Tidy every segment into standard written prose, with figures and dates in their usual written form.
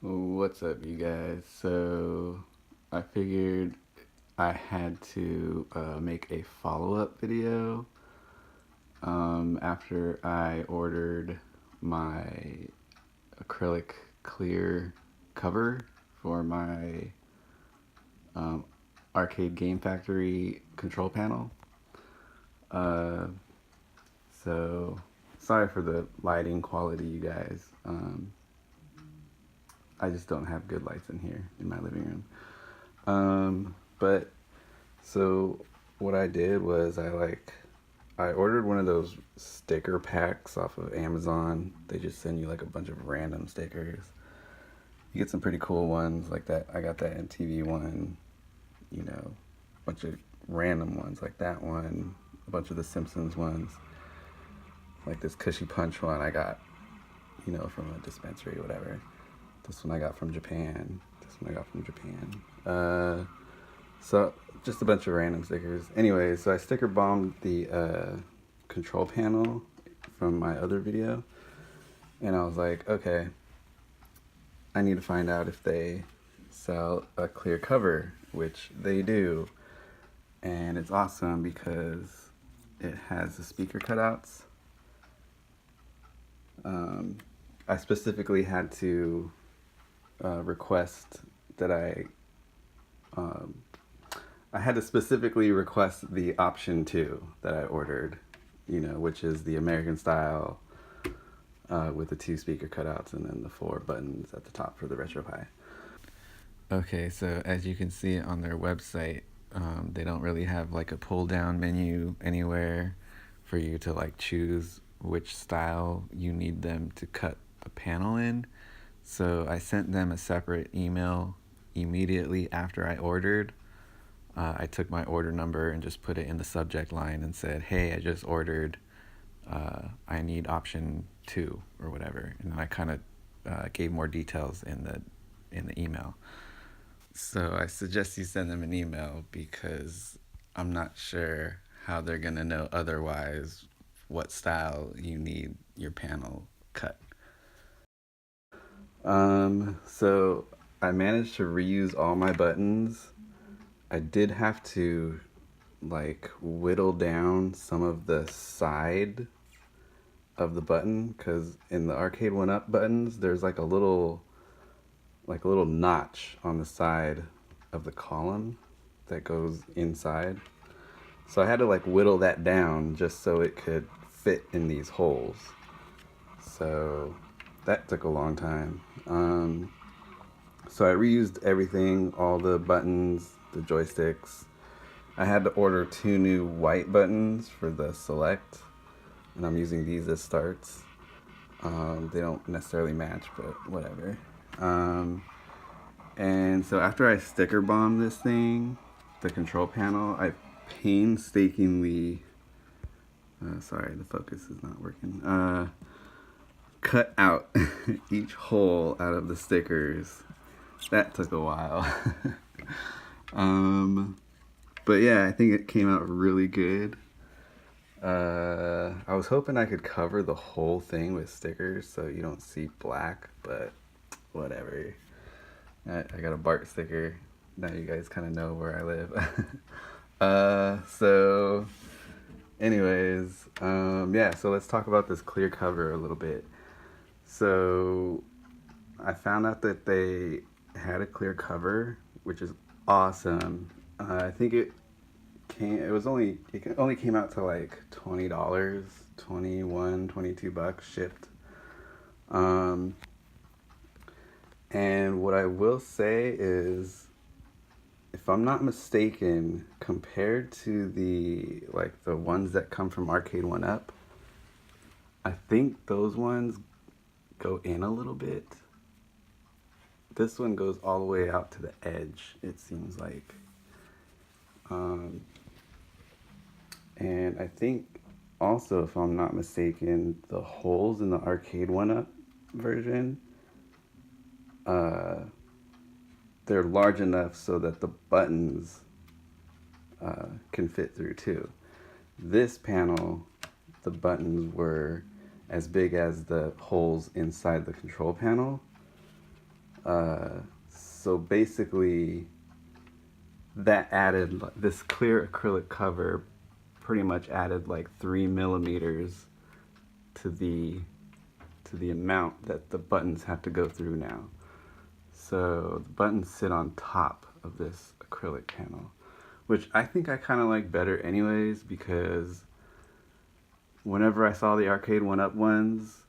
What's up, you guys? So, I figured I had to make a follow-up video after I ordered my acrylic clear cover for my Arcade Game Factory control panel. Uh, so, sorry for the lighting quality, you guys. I just don't have good lights in here in my living room. But so what I did was I ordered one of those sticker packs off of Amazon. They just send you like a bunch of random stickers. You get some pretty cool ones like that. I got that MTV one, a bunch of random ones like that one, a bunch of the Simpsons ones, like this Cushy Punch one I got, from a dispensary or whatever. This one I got from Japan. So just a bunch of random stickers. Anyway, so I sticker bombed the control panel from my other video. And I was like, okay, I need to find out if they sell a clear cover, which they do. And it's awesome because it has the speaker cutouts. I specifically had to request that I had to specifically request the option 2 that I ordered, which is the American style with the 2 speaker cutouts and then the 4 buttons at the top for the RetroPie. Okay, so as you can see on their website, they don't really have like a pull down menu anywhere for you to like choose which style you need them to cut the panel in. So I sent them a separate email immediately after I ordered. I took my order number and just put it in the subject line and said, hey, I just ordered, I need option 2 or whatever. And then I kind of gave more details in the email. So I suggest you send them an email because I'm not sure how they're going to know otherwise what style you need your panel cut. So I managed to reuse all my buttons. I did have to like whittle down some of the side of the button because in the Arcade1Up buttons there's like a little notch on the side of the column that goes inside. So I had to like whittle that down just so it could fit in these holes. So that took a long time. So I reused everything, all the buttons, the joysticks. I had to order 2 new white buttons for the select, and I'm using these as starts. They don't necessarily match, but whatever. And so after I sticker bombed this thing, the control panel, I painstakingly, sorry, the focus is not working, cut out each hole out of the stickers. That took a while. But yeah, I think it came out really good. I was hoping I could cover the whole thing with stickers so you don't see black, but whatever. I got a Bart sticker. Now you guys kind of know where I live. So anyways, yeah, so let's talk about this clear cover a little bit. So I found out that they had a clear cover, which is awesome. I think it only came out to like $20, 21, $22 shipped. And what I will say is, if I'm not mistaken, compared to the ones that come from Arcade1Up, I think those ones go in a little bit. This one goes all the way out to the edge, it seems like. And I think also, if I'm not mistaken, the holes in the Arcade1Up version, they're large enough so that the buttons can fit through too. This panel, the buttons were as big as the holes inside the control panel. So basically, that added, this clear acrylic cover pretty much added like 3 millimeters to the amount that the buttons have to go through now. So the buttons sit on top of this acrylic panel, which I think I kind of like better anyways, because whenever I saw the Arcade1Up ones,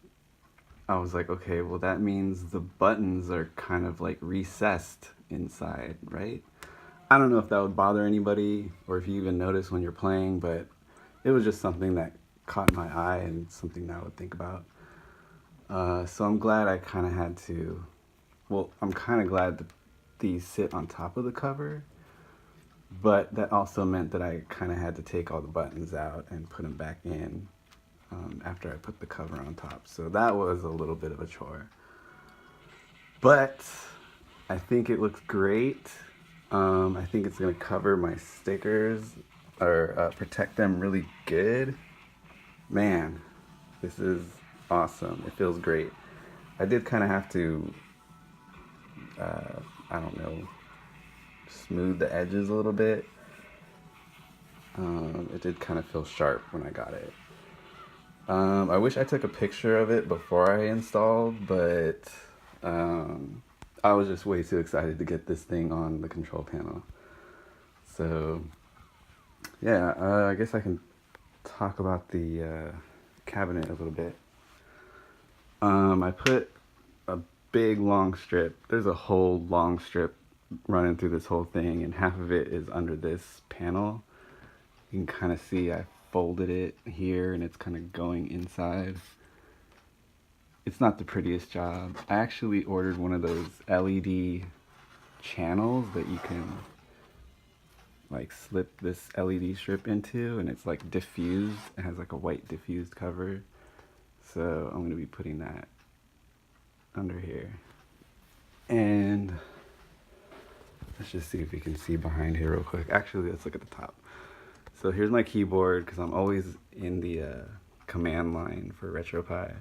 I was like, okay, well that means the buttons are kind of like recessed inside, right? I don't know if that would bother anybody or if you even notice when you're playing, but it was just something that caught my eye and something that I would think about. So I'm glad I kind of had to, well, I'm kind of glad that these sit on top of the cover, but that also meant that I kind of had to take all the buttons out and put them back in after I put the cover on top. So that was a little bit of a chore. But I think it looks great. I think it's going to cover my stickers, or protect them really good. Man, this is awesome. It feels great. I did kind of have to, I don't know, smooth the edges a little bit. It did kind of feel sharp when I got it. I wish I took a picture of it before I installed, but I was just way too excited to get this thing on the control panel. So yeah, I guess I can talk about the cabinet a little bit. I put a big long strip. There's a whole long strip running through this whole thing, and half of it is under this panel. You can kind of see I folded it here and it's kind of going inside. It's not the prettiest job. I actually ordered one of those LED channels that you can like slip this LED strip into, and it's like diffused. It has like a white diffused cover. So I'm going to be putting that under here. And let's just see if we can see behind here real quick. Actually, let's look at the top. So here's my keyboard, because I'm always in the command line for RetroPie.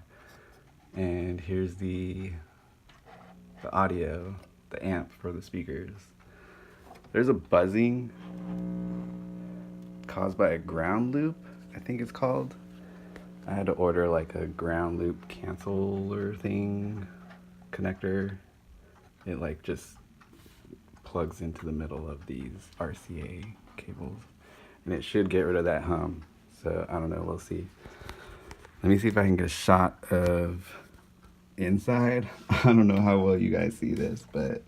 And here's the audio, the amp for the speakers. There's a buzzing caused by a ground loop, I think it's called. I had to order like a ground loop canceller thing, connector. It like just plugs into the middle of these RCA cables, and it should get rid of that hum. So I don't know, we'll see. Let me see if I can get a shot of inside. I don't know how well you guys see this, but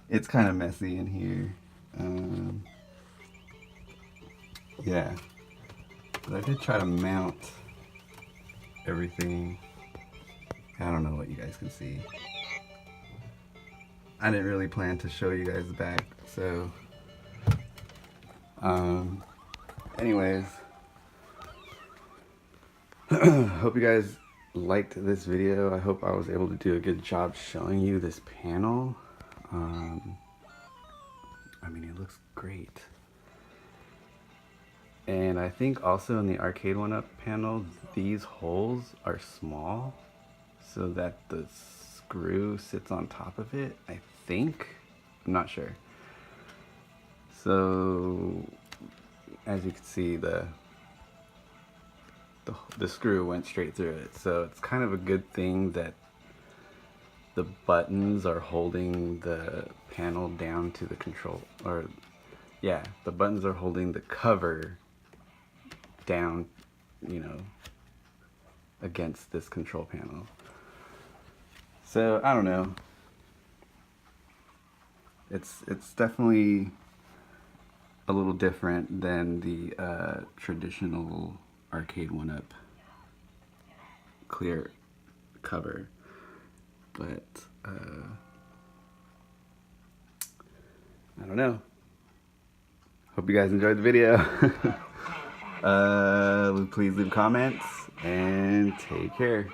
it's kind of messy in here. Yeah, but I did try to mount everything. I don't know what you guys can see. I didn't really plan to show you guys the back, so anyways, hope you guys liked this video. I hope I was able to do a good job showing you this panel. I mean, it looks great. And I think also in the Arcade1Up panel, these holes are small so that the screw sits on top of it, I think. I'm not sure. So as you can see, the screw went straight through it. So it's kind of a good thing that the buttons are holding the panel down to the control, or yeah, the buttons are holding the cover down, you know, against this control panel. So I don't know. It's definitely a little different than the traditional Arcade1Up clear cover, but I don't know. Hope you guys enjoyed the video. Please leave comments and take care.